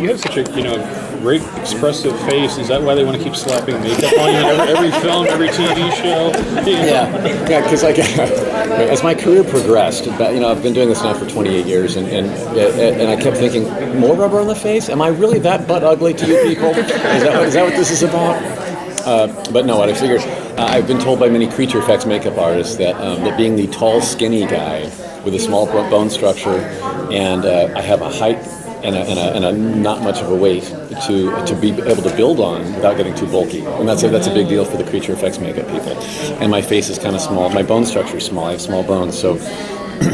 You have such a great expressive face. Is that why they want to keep slapping makeup on you in every film, every TV show? Yeah, because as my career progressed, I've been doing this now for 28 years, and I kept thinking, more rubber on the face? Am I really that butt ugly to you people? Is that what this is about? But no, what I figured, I've been told by many creature effects makeup artists that being the tall, skinny guy with a small bone structure, and I have a height and a not much of a weight to be able to build on without getting too bulky, and that's a big deal for the creature effects makeup people. And my face is kind of small, my bone structure is small. I have small bones, so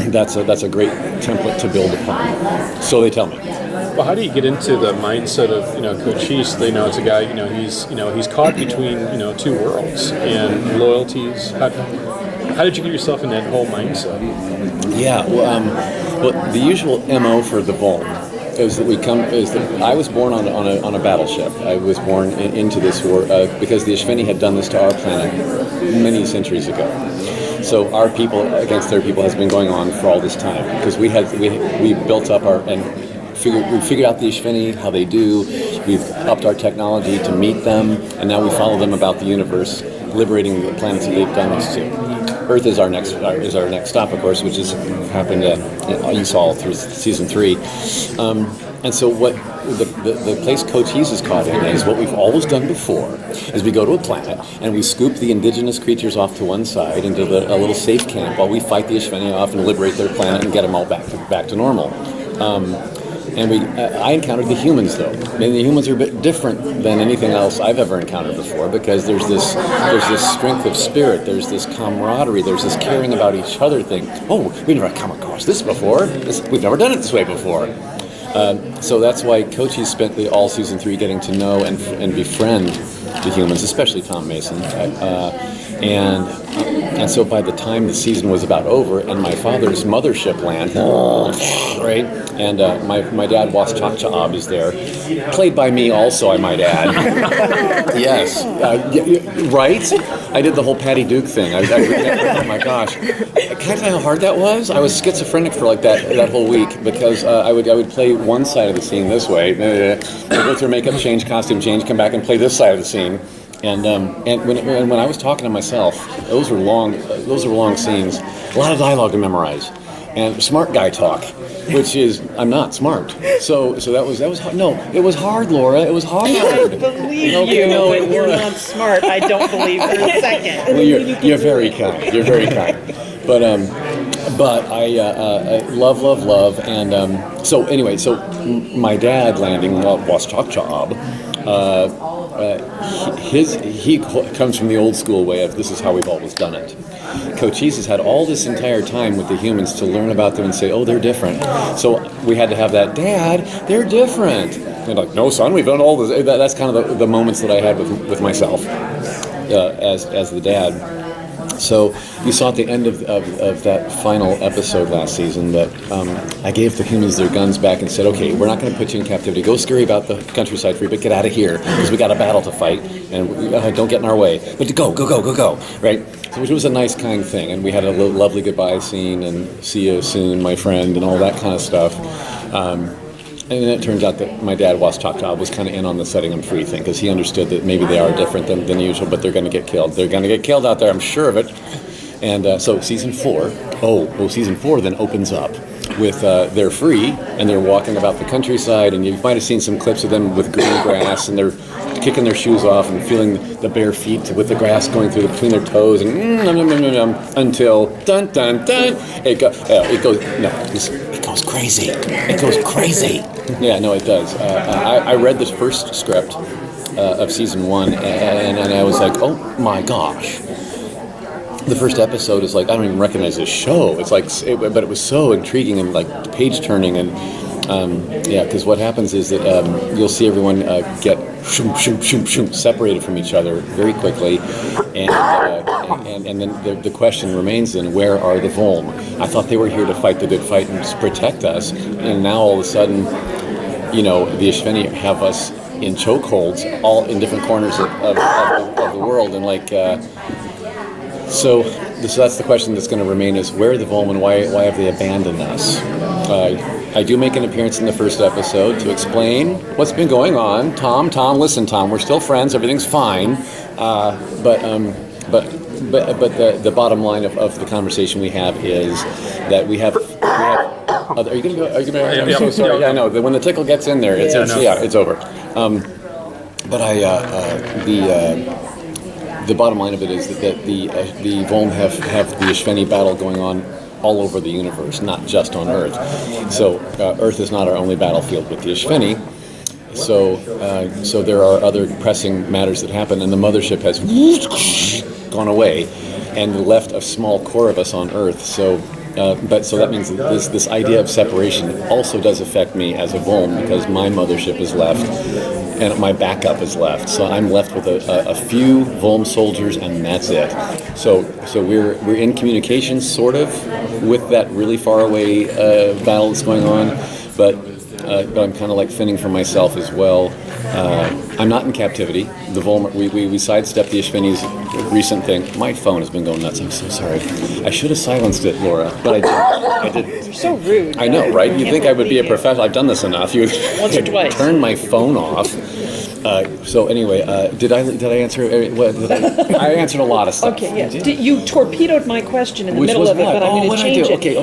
that's a great template to build upon. So they tell me. Well, how do you get into the mindset of Cochise? They know it's a guy. He's caught between two worlds and loyalties. How did you get yourself in that whole mindset? Yeah, well, the usual MO for the Volm is that I was born on a battleship. I was born into this war because the Ishveni had done this to our planet many centuries ago. So our people against their people has been going on for all this time because we built up we figured out the Ishveni, how they do. We've upped our technology to meet them, and now we follow them about the universe, liberating the planets that they've done this to. Earth is our next stop, of course, which has happened. You saw through season 3, and so what the place Cochise is caught in is what we've always done before: is we go to a planet and we scoop the indigenous creatures off to one side into a little safe camp while we fight the Ishveni off and liberate their planet and get them all back to normal. I encountered the humans, though. And the humans are a bit different than anything else I've ever encountered before because there's this strength of spirit, there's this camaraderie, there's this caring about each other thing. Oh, we've never come across this before. We've never done it this way before. So that's why Cochise spent all season 3 getting to know and befriend the humans, especially Tom Mason. And so by the time the season was about over and my father's mothership land, right, and my dad Waschakchaab is there, played by me also, I might add. Yes, right? I did the whole Patty Duke thing. Oh my gosh. Can I tell you how hard that was? I was schizophrenic for like that whole week because I would play one side of the scene this way, go through makeup change, costume change, come back and play this side of the scene. And when I was talking to myself, those were long scenes, a lot of dialogue to memorize, and smart guy talk, which is I'm not smart. So that was hard. No, it was hard, Laura. It was hard. I believe you, but you're not smart. I don't believe for a second. Well, you're very kind. You're very kind. But I love, and so anyway, so my dad landing Waschakchaab. He comes from the old school way of this is how we've always done it. Cochise has had all this entire time with the humans to learn about them and say, oh, they're different. So we had to have that, Dad, they're different. And like, no, son, we've done all this. That's kind of the moments that I had with myself as the dad. So you saw at the end of that final episode last season that I gave the humans their guns back and said, okay, we're not going to put you in captivity. Go scurry about the countryside free, but get out of here because we got a battle to fight and don't get in our way. But go, right? So which was a nice, kind thing. And we had a lovely goodbye scene and see you soon, my friend, and all that kind of stuff. And then it turns out that my dad, Waschakchaab, was kind of in on the setting them free thing because he understood that maybe they are different than usual, but they're going to get killed. They're going to get killed out there, I'm sure of it. And so season 4 then opens up with they're free and they're walking about the countryside, and you might have seen some clips of them with green grass, and they're kicking their shoes off and feeling the bare feet with the grass going through between their toes, and until dun dun dun it goes crazy. It goes crazy. Yeah, no, it does. I read the first script of season 1, and I was like, oh my gosh. The first episode is like, I don't even recognize this show. It's like, but it was so intriguing and like page turning, and because what happens is that you'll see everyone get separated from each other very quickly, and then the question remains then, where are the Volm? I thought they were here to fight the good fight and just protect us, and now all of a sudden, the Ishveni have us in chokeholds, all in different corners of the world, and like. So that's the question that's going to remain: is where are the Volm and why have they abandoned us? I do make an appearance in the first episode to explain what's been going on. Tom, listen, Tom, we're still friends. Everything's fine. But the bottom line of the conversation we have is that we have. Are you gonna go? Are you gonna? I'm so sorry. Yeah, I know. When the tickle gets in there, it's over. The bottom line of it is that the Volm have the Ishveni battle going on all over the universe, not just on Earth. So Earth is not our only battlefield with the Ishveni. So there are other pressing matters that happen, and the mothership has gone away and left a small core of us on Earth. So that means that this idea of separation also does affect me as a Volm, because my mothership is left and my backup is left. So I'm left with a few Volm soldiers, and that's it. So we're in communication, sort of, with that really far away battle that's going on, but I'm kind of like fending for myself as well. I'm not in captivity. The Volm, we sidestepped the Ishveni's recent thing. My phone has been going nuts. I'm so sorry. I should have silenced it, Laura, but I didn't. You're so rude. I know, right? You'd think I would be a professional. I've done this enough. You once or twice. Turn my phone off. So anyway, did I answer? I answered a lot of stuff. Okay, yes. You torpedoed my question in the middle of it, but I'm going to change it. Okay.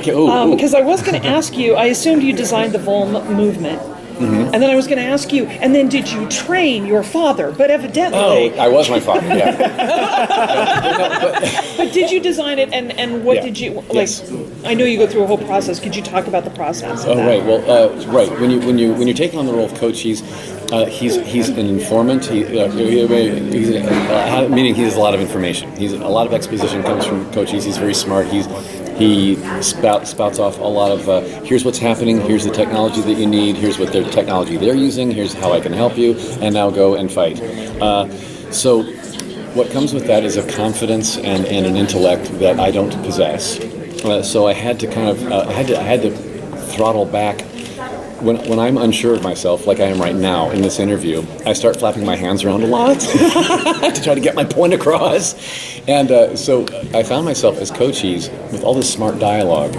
Because I was going to ask you, I assumed you designed the Volm movement. Mm-hmm. And then I was going to ask you, and then did you train your father? But evidently... Oh, I was my father, yeah. But did you design it, and what did you... Yes. I know you go through a whole process. Could you talk about the process of that? Right. Well, right. When you're taking on the role of Cochise, he's an informant. Meaning he has a lot of information. A lot of exposition comes from Cochise. He's very smart. He spouts off a lot of, here's what's happening, here's the technology that you need, here's what their technology they're using, here's how I can help you, and now go and fight. So what comes with that is a confidence and an intellect that I don't possess. So I had to kind of, I had to throttle back. When I'm unsure of myself, like I am right now in this interview, I start flapping my hands around a lot to try to get my point across. And so I found myself as Cochise with all this smart dialogue,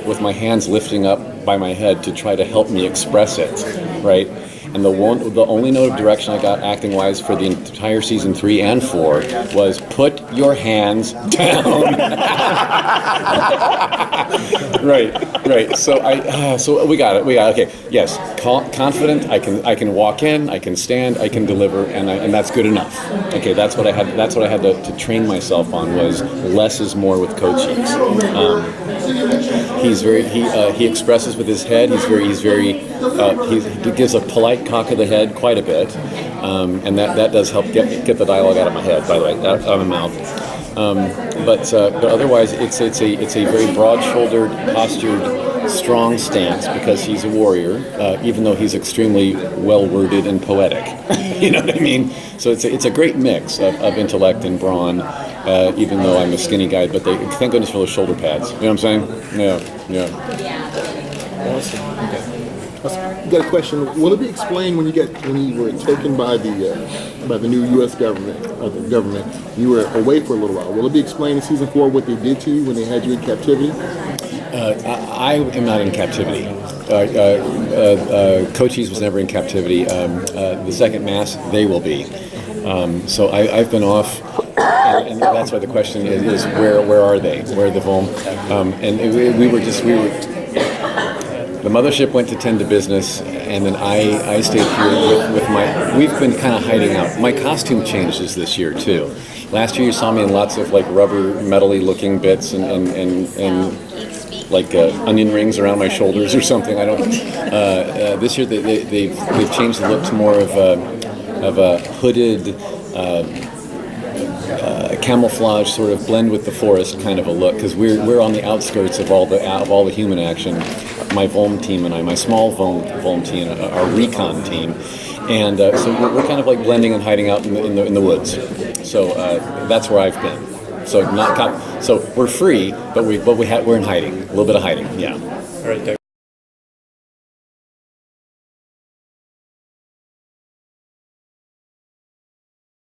with my hands lifting up by my head to try to help me express it, right? And the only note of direction I got acting-wise for the entire season 3 and 4 was put your hands down. Right. So we got it. Okay. Yes. Confident. I can walk in. I can stand. I can deliver, and that's good enough. Okay. That's what I had to train myself on, was less is more with Cochise. He expresses with his head. He gives a polite cock of the head quite a bit, and that does help get the dialogue out of my head. By the way, out of my mouth. But otherwise, it's a very broad-shouldered, postured, strong stance, because he's a warrior, even though he's extremely well-worded and poetic. You know what I mean? So it's a great mix of intellect and brawn, even though I'm a skinny guy. But thank goodness for those shoulder pads. You know what I'm saying? Yeah. Awesome. Okay. You got a question? Will it be explained when you were taken by the new U.S. government, you were away for a little while? Will it be explained in season 4 what they did to you when they had you in captivity? I am not in captivity. Cochise was never in captivity. The second mass, they will be. So I've been off, and that's why the question is where are they? Where are the Volm? The mothership went to tend to business, and then I stayed here with my... We've been kind of hiding out. My costume changes this year, too. Last year you saw me in lots of like rubber, metal-y looking bits and like onion rings around my shoulders or something. I don't... this year they've changed the look to more of a hooded... camouflage, sort of blend with the forest kind of a look, because we're on the outskirts of all the human action. My Volm team and my small Volm team, our recon team, and so we're kind of like blending and hiding out in the woods. So that's where I've been. So we're free, but we're in hiding, a little bit of hiding. Yeah. All right.